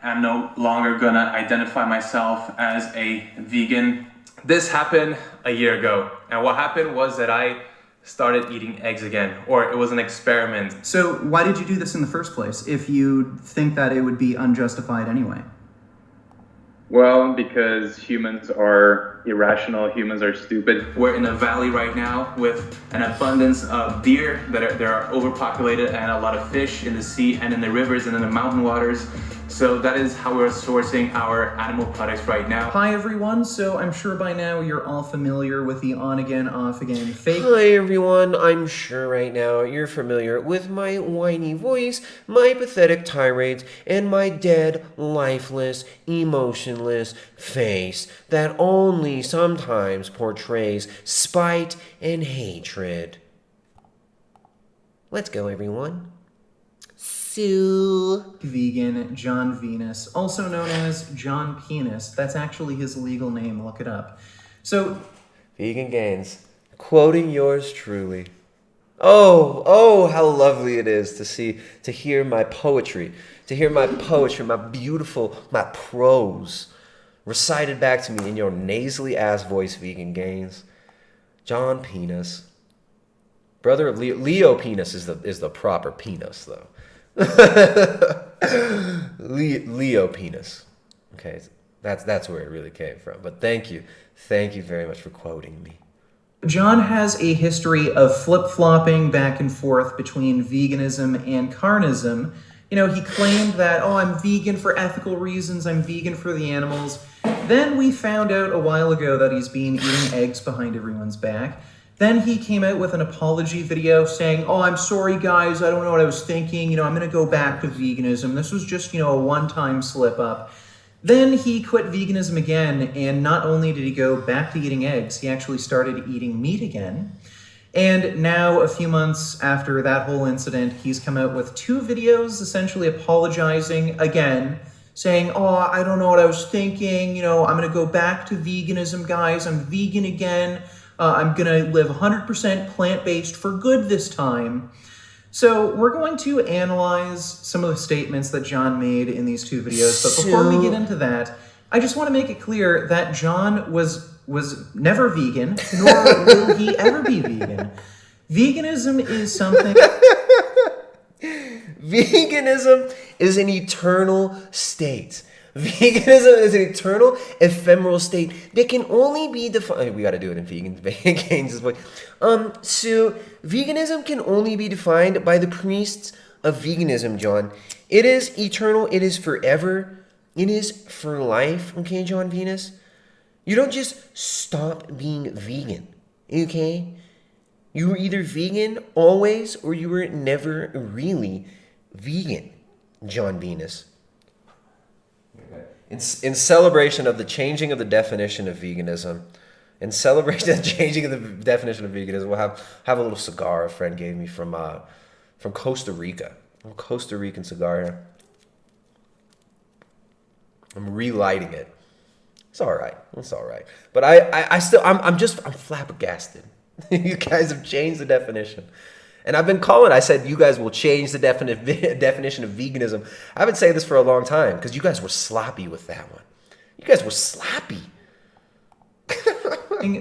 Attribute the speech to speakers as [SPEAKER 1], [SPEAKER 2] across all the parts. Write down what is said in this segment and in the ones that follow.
[SPEAKER 1] I am no longer gonna identify myself as a vegan. This happened a year ago, and what happened was that I started eating eggs again, or it was an experiment.
[SPEAKER 2] So why did you do this in the first place if you think that it would be unjustified anyway?
[SPEAKER 1] Well, because humans are irrational, humans are stupid. We're in a valley right now with an abundance of deer that are overpopulated, and a lot of fish in the sea and in the rivers and in the mountain waters. So that is how we're sourcing our animal products right now.
[SPEAKER 2] Hi everyone, so I'm sure by now you're all familiar with the on-again, off-again fake.
[SPEAKER 3] Hi everyone, I'm sure right now you're familiar with my whiny voice, my pathetic tirades, and my dead, lifeless, emotionless face that only sometimes portrays spite and hatred. Let's go everyone.
[SPEAKER 2] Vegan Jon Venus, also known as Jon Penis. That's actually his legal name, look it up. So,
[SPEAKER 3] Vegan Gains, quoting yours truly. Oh, how lovely it is to hear my poetry, my beautiful, my prose, recited back to me in your nasally ass voice, Vegan Gains. Jon Penis, brother of Leo Penis is the proper penis though. Leo Penis. Okay, that's where it really came from. But thank you very much for quoting me.
[SPEAKER 2] Jon has a history of flip-flopping back and forth between veganism and carnism. You know, he claimed that, I'm vegan for ethical reasons, I'm vegan for the animals. Then we found out a while ago that he's been eating eggs behind everyone's back. Then he came out with an apology video saying, I'm sorry guys, I don't know what I was thinking, I'm gonna go back to veganism. This was just, a one-time slip-up. Then he quit veganism again, and not only did he go back to eating eggs, he actually started eating meat again. And now, a few months after that whole incident, he's come out with 2 videos essentially apologizing again, saying, I don't know what I was thinking, I'm gonna go back to veganism, guys, I'm vegan again. I'm gonna live 100% plant-based for good this time. So we're going to analyze some of the statements that Jon made in these 2 videos, but before we get into that, I just want to make it clear that Jon was never vegan, nor will he ever be vegan. Veganism is something...
[SPEAKER 3] Veganism is an eternal state. Veganism is an eternal, ephemeral state that can only be defined... We got to do it in Vegan Gains' voice. So, veganism can only be defined by the priests of veganism, Jon. It is eternal. It is forever. It is for life, okay, Jon Venus? You don't just stop being vegan, okay? You were either vegan always or you were never really vegan, Jon Venus. In celebration of the changing of the definition of veganism, we'll have a little cigar a friend gave me from Costa Rica. A little Costa Rican cigar here. I'm relighting it. It's all right. But I'm flabbergasted. You guys have changed the definition. And I said you guys will change the definition of veganism. I've been saying this for a long time because you guys were sloppy with that one. You guys were sloppy.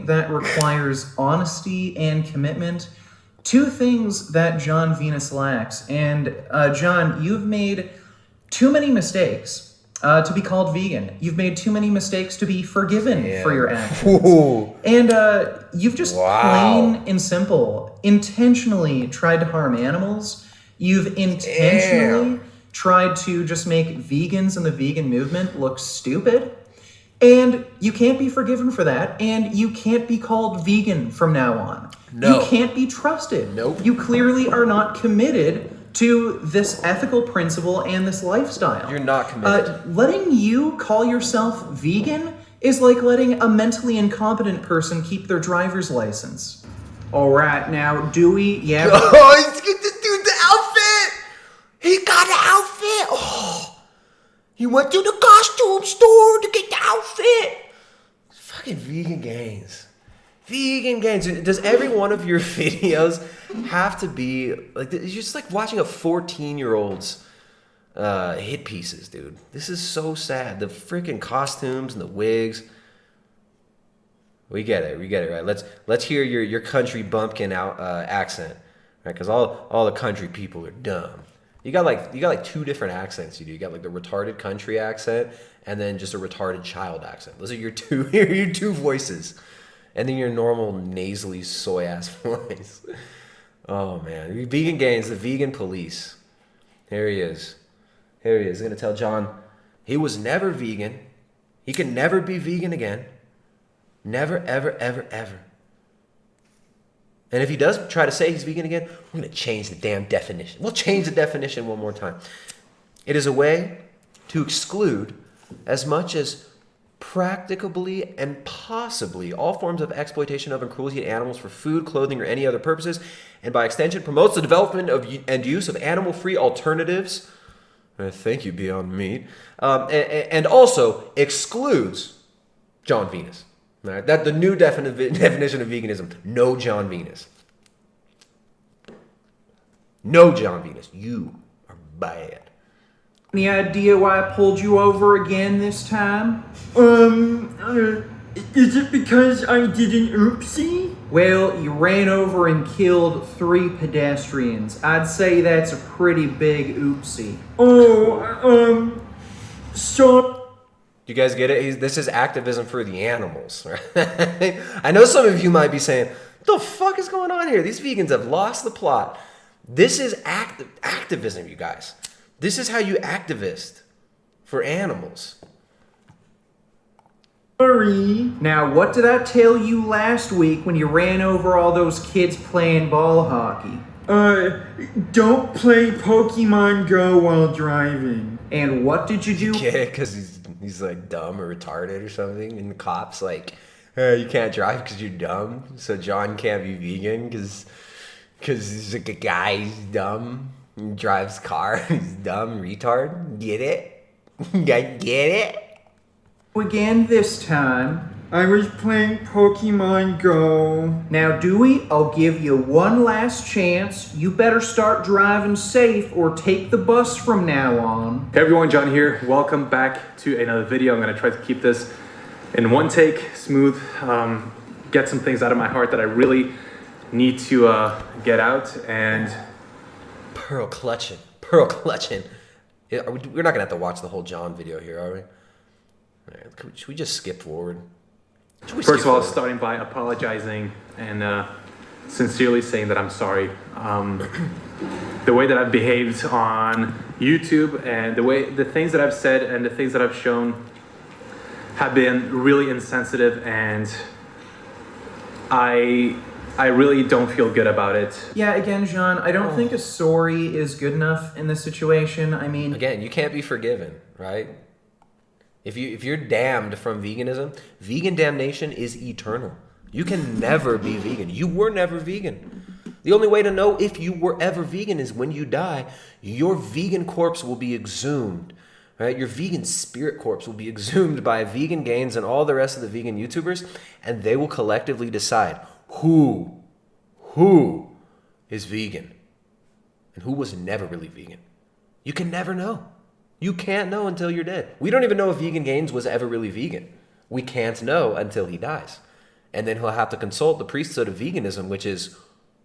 [SPEAKER 2] that requires honesty and commitment. 2 things that Jon Venus lacks. And Jon, you've made too many mistakes to be called vegan. You've made too many mistakes to be forgiven for your actions. Ooh. And you've just plain and simple intentionally tried to harm animals. You've intentionally tried to just make vegans and the vegan movement look stupid. And you can't be forgiven for that. And you can't be called vegan from now on. No. You can't be trusted.
[SPEAKER 3] Nope.
[SPEAKER 2] You clearly are not committed to this ethical principle and this lifestyle.
[SPEAKER 3] You're not committed.
[SPEAKER 2] Letting you call yourself vegan is like letting a mentally incompetent person keep their driver's license. All right, now, Dewey, yeah.
[SPEAKER 3] Oh, let's get this dude the outfit. He got an outfit. Oh, he went to the costume store to get the outfit. Fucking Vegan Gains. Vegan Gains. Does every one of your videos have to be like? It's just like watching a 14-year-old's hit pieces, dude. This is so sad. The freaking costumes and the wigs. We get it, right? Let's hear your country bumpkin accent, right? Because all the country people are dumb. You got like two different accents. You do. You got like the retarded country accent, and then just a retarded child accent. Those are your two voices, and then your normal nasally soy ass voice. Oh man, Vegan Gains, the vegan police. Here he is. He's gonna tell Jon he was never vegan. He can never be vegan again. Never, ever, ever, ever. And if he does try to say he's vegan again, we're going to change the damn definition. We'll change the definition one more time. It is a way to exclude as much as practicably and possibly all forms of exploitation of and cruelty to animals for food, clothing, or any other purposes, and by extension promotes the development of and use of animal-free alternatives. Thank you, Beyond Meat. And also excludes Jon Venus. All right, that the new definition of veganism. No Jon Venus. No Jon Venus. You are bad.
[SPEAKER 2] Any idea why I pulled you over again this time?
[SPEAKER 4] Is it because I did an oopsie?
[SPEAKER 2] Well, you ran over and killed 3 pedestrians. I'd say that's a pretty big oopsie.
[SPEAKER 4] So...
[SPEAKER 3] You guys get it? This is activism for the animals, right? I know some of you might be saying, what the fuck is going on here? These vegans have lost the plot. This is activism, you guys. This is how you activist for animals.
[SPEAKER 4] Sorry.
[SPEAKER 2] Now, what did I tell you last week when you ran over all those kids playing ball hockey?
[SPEAKER 4] Don't play Pokemon Go while driving.
[SPEAKER 2] And what did you do?
[SPEAKER 3] Yeah, because he's like dumb or retarded or something, and the cops like, you can't drive because you're dumb. So Jon can't be vegan because he's like a guy. He's dumb. He drives car. He's dumb retard. Get it? Get it?
[SPEAKER 2] Again this time.
[SPEAKER 4] I was playing Pokemon Go.
[SPEAKER 2] Now, Dewey, I'll give you one last chance. You better start driving safe or take the bus from now on.
[SPEAKER 1] Hey everyone, Jon here. Welcome back to another video. I'm gonna try to keep this in one take, smooth, get some things out of my heart that I really need to get out. And
[SPEAKER 3] Pearl clutching. Yeah, we're not gonna have to watch the whole Jon video here, are we? All right, should we just skip forward?
[SPEAKER 1] first of all, starting by apologizing and sincerely saying that I'm sorry. The way that I've behaved on YouTube and the things that I've said and the things that I've shown have been really insensitive, and I really don't feel good about it.
[SPEAKER 2] Yeah, again, Jon, I don't think a sorry is good enough in this situation. I mean,
[SPEAKER 3] again, you can't be forgiven, right? If you're damned from veganism, vegan damnation is eternal. You can never be vegan. You were never vegan. The only way to know if you were ever vegan is when you die, your vegan corpse will be exhumed. Right? Your vegan spirit corpse will be exhumed by Vegan Gains and all the rest of the vegan YouTubers, and they will collectively decide who is vegan and who was never really vegan. You can never know. You can't know until you're dead. We don't even know if Vegan Gains was ever really vegan. We can't know until he dies. And then he'll have to consult the priesthood of veganism, which is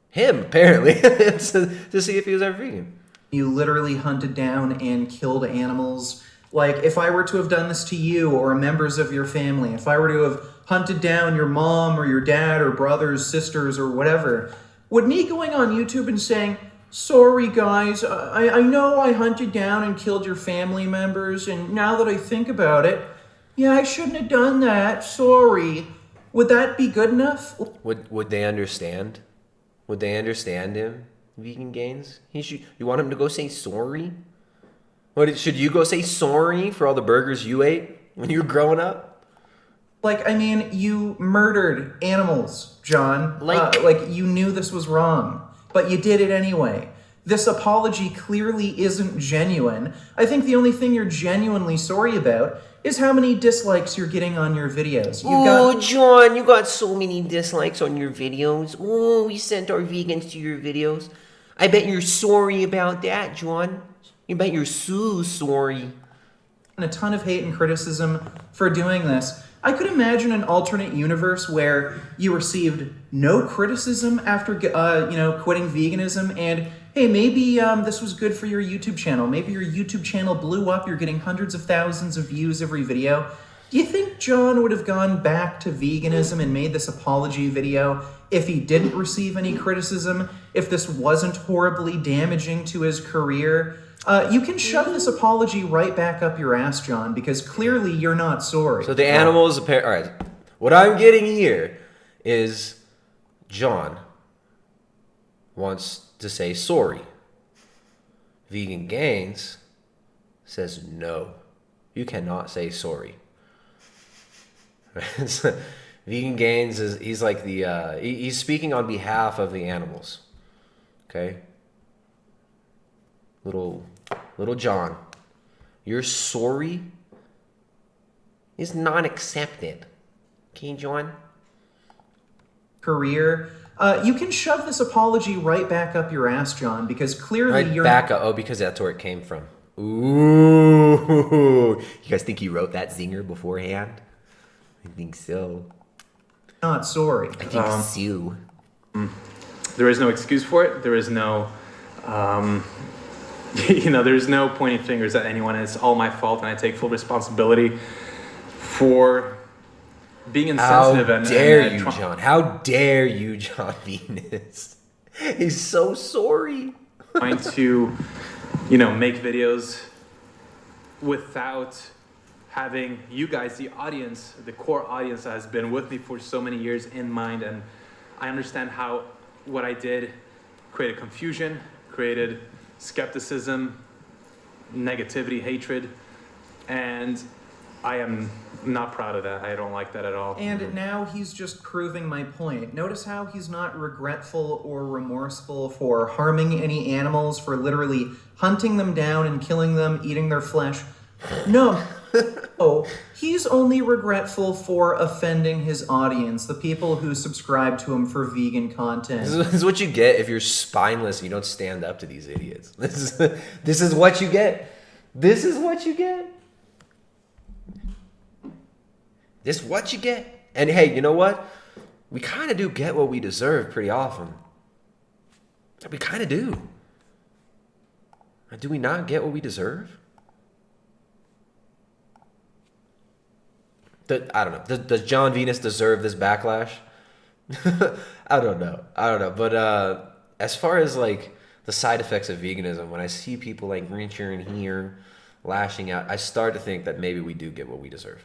[SPEAKER 3] him, apparently, to see if he was ever vegan.
[SPEAKER 2] you literally hunted down and killed animals. Like, if I were to have done this to you or members of your family, if I were to have hunted down your mom or your dad or brothers, sisters, or whatever, would me going on YouTube and saying, sorry guys, I know I hunted down and killed your family members, and now that I think about it, yeah, I shouldn't have done that, sorry. Would that be good enough?
[SPEAKER 3] Would they understand? Would they understand him, Vegan Gains? You want him to go say sorry? Should you go say sorry for all the burgers you ate when you were growing up?
[SPEAKER 2] Like, I mean, you murdered animals, Jon.
[SPEAKER 3] Like
[SPEAKER 2] you knew this was wrong, but you did it anyway. This apology clearly isn't genuine. I think the only thing you're genuinely sorry about is how many dislikes you're getting on your videos.
[SPEAKER 3] Jon, you got so many dislikes on your videos. Oh, we sent our vegans to your videos. I bet you're sorry about that, Jon. You bet you're so sorry.
[SPEAKER 2] A ton of hate and criticism for doing this. I could imagine an alternate universe where you received no criticism after, quitting veganism, and hey, maybe this was good for your YouTube channel. Maybe your YouTube channel blew up. You're getting hundreds of thousands of views every video. Do you think Jon would have gone back to veganism and made this apology video if he didn't receive any criticism? If this wasn't horribly damaging to his career? You can shove this apology right back up your ass, Jon, because clearly you're not sorry.
[SPEAKER 3] So the animals, all right. What I'm getting here is Jon wants to say sorry. Vegan Gains says no. You cannot say sorry. Vegan Gains he's like he's speaking on behalf of the animals. Okay? Little Jon, your sorry is not accepted. Okay, Jon?
[SPEAKER 2] Career. You can shove this apology right back up your ass, Jon, because clearly
[SPEAKER 3] Right
[SPEAKER 2] you're
[SPEAKER 3] back up. Oh, because that's where it came from. Ooh. You guys think he wrote that zinger beforehand? I think so.
[SPEAKER 2] not sorry.
[SPEAKER 3] I think so.
[SPEAKER 1] There is no excuse for it. There is no, there's no pointing fingers at anyone. It's all my fault, and I take full responsibility for being insensitive.
[SPEAKER 3] How dare you, Jon? How dare you, Jon Venus? He's so sorry.
[SPEAKER 1] Trying to, make videos without having you guys, the audience, the core audience that has been with me for so many years in mind. And I understand how what I did created confusion, created skepticism, negativity, hatred, and I am not proud of that. I don't like that at all.
[SPEAKER 2] And now he's just proving my point. Notice how he's not regretful or remorseful for harming any animals, for literally hunting them down and killing them, eating their flesh. No. Oh, he's only regretful for offending his audience, the people who subscribe to him for vegan content.
[SPEAKER 3] This is what you get if you're spineless and you don't stand up to these idiots. This is what you get. This is what you get. This is what you get. And hey, you know what? We kind of do get what we deserve pretty often. We kind of do. Do we not get what we deserve? I don't know. Does Jon Venus deserve this backlash? I don't know. But as far as like the side effects of veganism, when I see people like Richard and here lashing out, I start to think that maybe we do get what we deserve.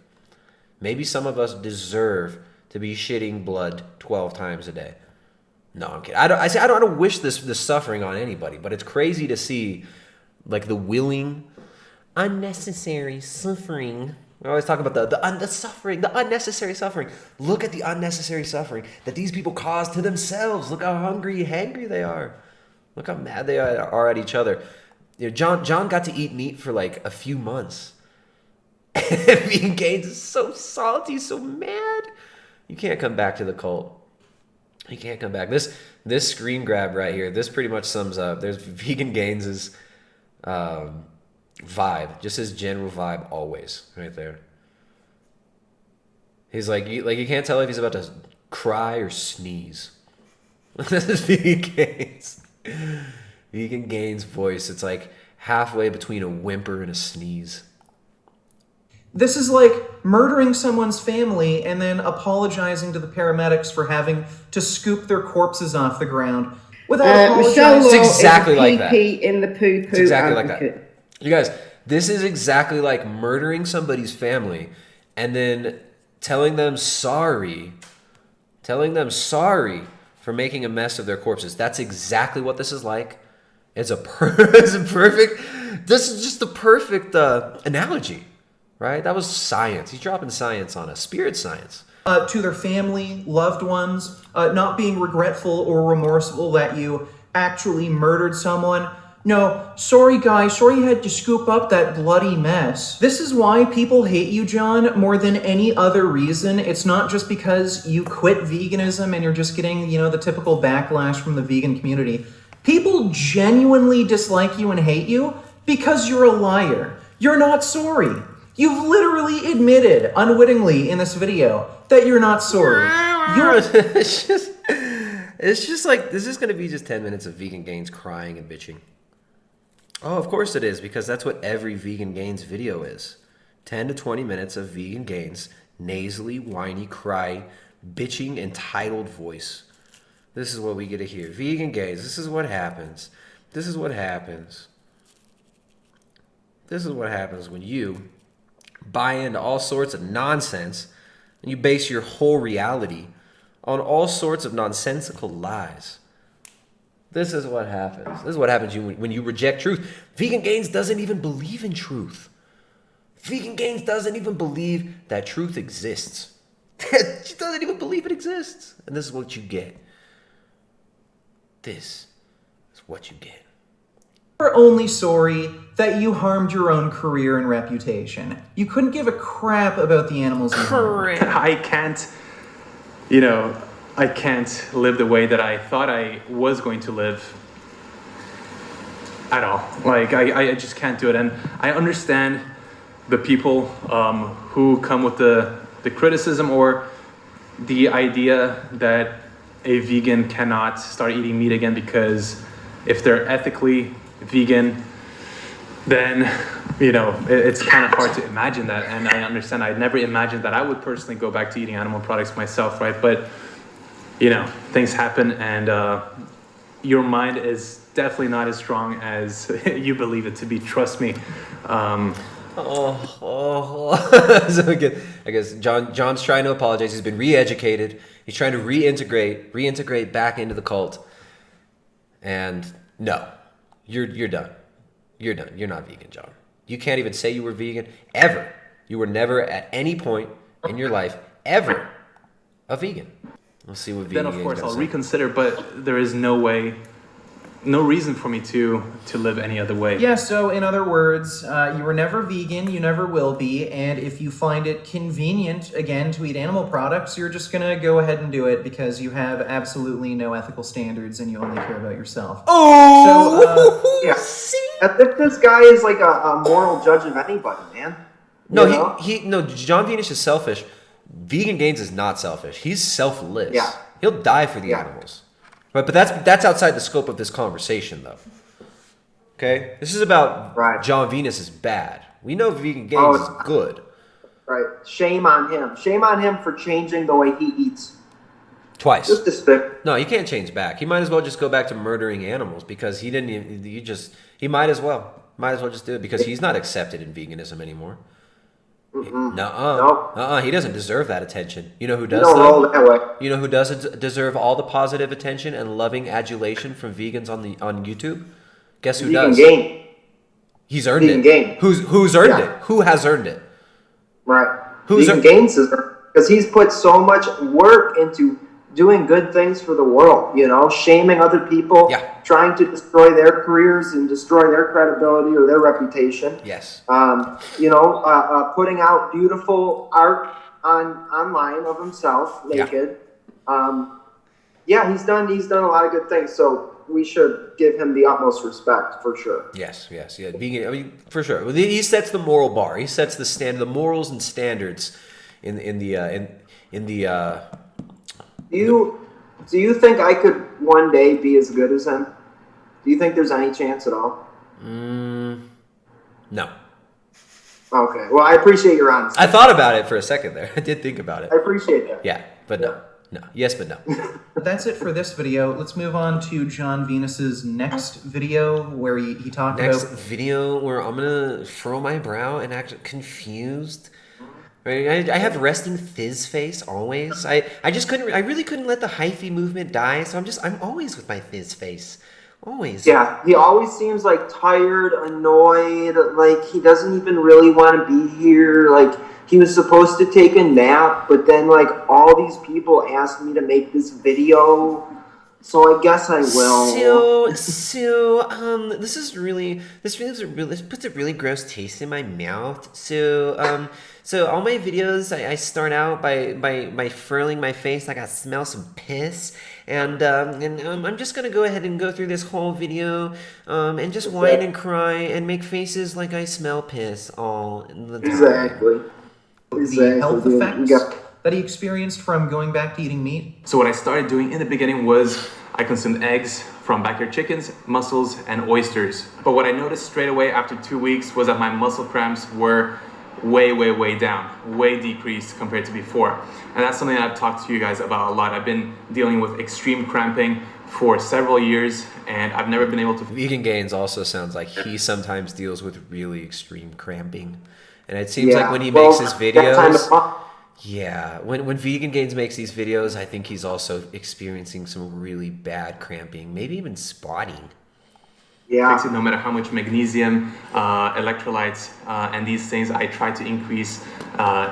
[SPEAKER 3] Maybe some of us deserve to be shitting blood 12 times a day. No, I'm kidding. I don't wish this suffering on anybody, but it's crazy to see like the willing, unnecessary suffering. We always talk about the suffering, the unnecessary suffering. Look at the unnecessary suffering that these people cause to themselves. Look how hangry they are. Look how mad they are at each other. Jon got to eat meat for like a few months. Vegan Gains is so salty, so mad. You can't come back to the cult. You can't come back. This screen grab right here, this pretty much sums up. There's Vegan Gains' vibe, just his general vibe always, right there. He's like you can't tell if he's about to cry or sneeze. This is Vegan Gains. Vegan Gains' voice, it's like halfway between a whimper and a sneeze.
[SPEAKER 2] This is like murdering someone's family and then apologizing to the paramedics for having to scoop their corpses off the ground without apologizing.
[SPEAKER 3] It's exactly like that.
[SPEAKER 5] In the poo-poo
[SPEAKER 3] It's exactly
[SPEAKER 5] advocate.
[SPEAKER 3] like that. You guys, this is exactly like murdering somebody's family and then telling them sorry for making a mess of their corpses. That's exactly what this is like. This is just the perfect analogy. Right? That was science. He's dropping science on us. Spirit science.
[SPEAKER 2] To their family, loved ones, not being regretful or remorseful that you actually murdered someone. No, sorry guys, sorry you had to scoop up that bloody mess. This is why people hate you, Jon, more than any other reason. It's not just because you quit veganism and you're just getting, the typical backlash from the vegan community. People genuinely dislike you and hate you Because you're a liar. You're not sorry. You've literally admitted, unwittingly in this video, that you're not sorry.
[SPEAKER 3] It's just like, this is going to be just 10 minutes of Vegan Gains crying and bitching. Oh, of course it is, because that's what every Vegan Gains video is. 10 to 20 minutes of Vegan Gains, nasally, whiny, cry, bitching, entitled voice. This is what we get to hear. Vegan Gains, this is what happens. This is what happens. This is what happens when you buy into all sorts of nonsense and you base your whole reality on all sorts of nonsensical lies. This is what happens. This is what happens to you when you reject truth. Vegan Gains doesn't even believe in truth. Vegan Gains doesn't even believe that truth exists. She doesn't even believe it exists. And this is what you get. This is what you get.
[SPEAKER 2] You're only sorry that you harmed your own career and reputation. You couldn't give a crap about the animals you harmed.
[SPEAKER 1] I can't live the way that I thought I was going to live at all. Like, I just can't do it. And I understand the people who come with the criticism or the idea that a vegan cannot start eating meat again because if they're ethically vegan, then it's kind of hard to imagine that. And I understand. I'd never imagined that I would personally go back to eating animal products myself, right? But things happen, and your mind is definitely not as strong as you believe it to be. Trust me.
[SPEAKER 3] So again, I guess John's trying to apologize. He's been re-educated. He's trying to reintegrate back into the cult. And no, you're done. You're done. You're not vegan, John. You can't even say you were vegan ever. You were never at any point in your life ever a vegan. We'll see what vegan.
[SPEAKER 1] Then of course I'll reconsider, but there is no reason for me to live any other way.
[SPEAKER 2] Yeah, so in other words, you were never vegan, you never will be, and if you find it convenient, again, to eat animal products, you're just gonna go ahead and do it because you have absolutely no ethical standards and you only care about yourself.
[SPEAKER 3] Oh!
[SPEAKER 5] Yeah. This guy is like a moral judge of anybody, man.
[SPEAKER 3] No, Jon Venus is selfish. Vegan Gains is not selfish. He's selfless.
[SPEAKER 5] Yeah.
[SPEAKER 3] He'll die for the animals. But that's outside the scope of this conversation, though. Okay? This is about Jon Venus is bad. We know Vegan Gains is good.
[SPEAKER 5] Right. Shame on him. Shame on him for changing the way he eats.
[SPEAKER 3] Twice.
[SPEAKER 5] Just despicable.
[SPEAKER 3] No, he can't change back. He might as well just go back to murdering animals because he might as well. Might as well just do it because he's not accepted in veganism anymore.
[SPEAKER 5] Nope.
[SPEAKER 3] He doesn't deserve that attention. You know who does?
[SPEAKER 5] Roll that way.
[SPEAKER 3] You know who doesn't deserve all the positive attention and loving adulation from vegans on YouTube? Guess who does?
[SPEAKER 5] Vegan.
[SPEAKER 3] He's earned
[SPEAKER 5] Vegan
[SPEAKER 3] it.
[SPEAKER 5] Gain.
[SPEAKER 3] Who's earned it? Who has earned it?
[SPEAKER 5] Right. Vegan Gains is because he's put so much work into doing good things for the world. Shaming other people, trying to destroy their careers and destroy their credibility or their reputation.
[SPEAKER 3] Yes.
[SPEAKER 5] Putting out beautiful art online of himself naked. He's done a lot of good things. So we should give him the utmost respect for sure. Yes.
[SPEAKER 3] Vegan, for sure. He sets the moral bar. He sets the the morals and standards in the.
[SPEAKER 5] Do you think I could one day be as good as him? Do you think there's any chance at all?
[SPEAKER 3] No.
[SPEAKER 5] Okay. Well, I appreciate your honesty.
[SPEAKER 3] I thought about it for a second there. I did think about it.
[SPEAKER 5] I appreciate that.
[SPEAKER 3] Yeah, but no. No. Yes, but no.
[SPEAKER 2] That's it for this video. Let's move on to Jon Venus's next video where he talked about...
[SPEAKER 3] Next video where I'm going to furrow my brow and act confused. Right? I have resting fizz face always. I really couldn't let the hyphy movement die, so I'm always with my fizz face. Always.
[SPEAKER 5] Yeah, he always seems like tired, annoyed, like he doesn't even really want to be here. Like he was supposed to take a nap, but then like all these people asked me to make this video. So I guess I will.
[SPEAKER 3] This puts a really gross taste in my mouth. So all my videos, I start out by furling my face like I smell some piss, and I'm just gonna go ahead and go through this whole video, and just whine and cry and make faces like I smell piss all the time.
[SPEAKER 5] Exactly.
[SPEAKER 2] The health effects that he experienced from going back to eating meat?
[SPEAKER 1] So what I started doing in the beginning was I consumed eggs from backyard chickens, mussels, and oysters. But what I noticed straight away after 2 weeks was that my muscle cramps were way down, way decreased compared to before. And that's something that I've talked to you guys about a lot. I've been dealing with extreme cramping for several years, and I've never been able to...
[SPEAKER 3] Vegan Gains also sounds like he sometimes deals with really extreme cramping. And it seems like when he makes his videos... Yeah, when Vegan Gains makes these videos, I think he's also experiencing some really bad cramping, maybe even spotting.
[SPEAKER 5] Yeah.
[SPEAKER 1] Fix it no matter how much magnesium, electrolytes, and these things I try to increase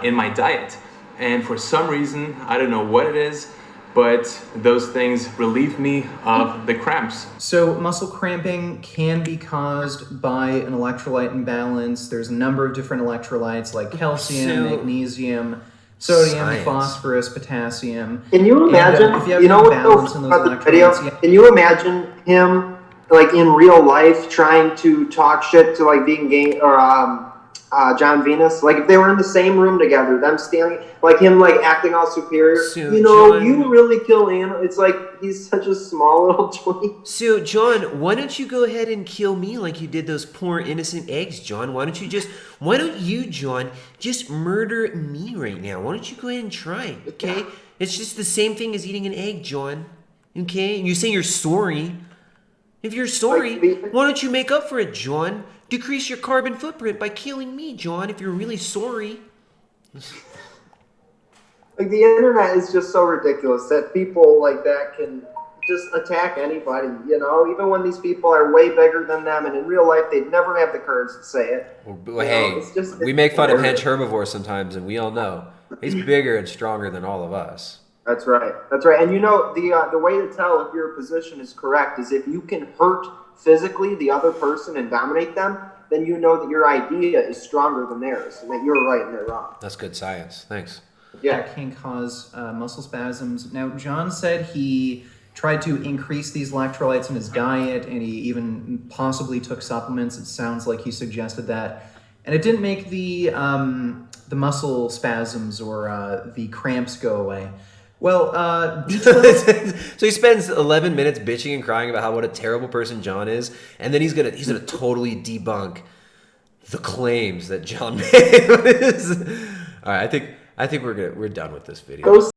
[SPEAKER 1] in my diet. And for some reason, I don't know what it is, but those things relieve me of the cramps.
[SPEAKER 2] So muscle cramping can be caused by an electrolyte imbalance. There's a number of different electrolytes like calcium, magnesium, sodium, phosphorus, potassium.
[SPEAKER 5] Can you imagine?
[SPEAKER 2] And, if you have an imbalance in those electrolytes,
[SPEAKER 5] can you imagine him like in real life trying to talk shit to like Vegan Gains or Jon Venus? Like if they were in the same room together, them standing like him like acting all superior.
[SPEAKER 3] So,
[SPEAKER 5] John, you really kill animals. It's like he's such a small little twink.
[SPEAKER 3] So John, why don't you go ahead and kill me like you did those poor innocent eggs, John? Why don't you, John, just murder me right now? Why don't you go ahead and try it, okay? It's just the same thing as eating an egg, John. Okay? And you say you're sorry. If you're sorry, why don't you make up for it, John? Decrease your carbon footprint by killing me, John, if you're really sorry.
[SPEAKER 5] Like the internet is just so ridiculous that people like that can just attack anybody, you know, even when these people are way bigger than them, and in real life they'd never have the courage to say it.
[SPEAKER 3] Well, hey, we make fun of hench herbivores sometimes, and we all know he's bigger and stronger than all of us.
[SPEAKER 5] That's right. That's right. And you know, the way to tell if your position is correct is if you can hurt physically the other person and dominate them, then you know that your idea is stronger than theirs and that you're right and they're wrong.
[SPEAKER 3] That's good science. Thanks.
[SPEAKER 5] Yeah.
[SPEAKER 2] That can cause muscle spasms. Now, John said he tried to increase these electrolytes in his diet, and he even possibly took supplements. It sounds like he suggested that. And it didn't make the muscle spasms or the cramps go away. Well,
[SPEAKER 3] so he spends 11 minutes bitching and crying about what a terrible person John is, and then he's gonna totally debunk the claims that John made. All right, I think we're done with this video.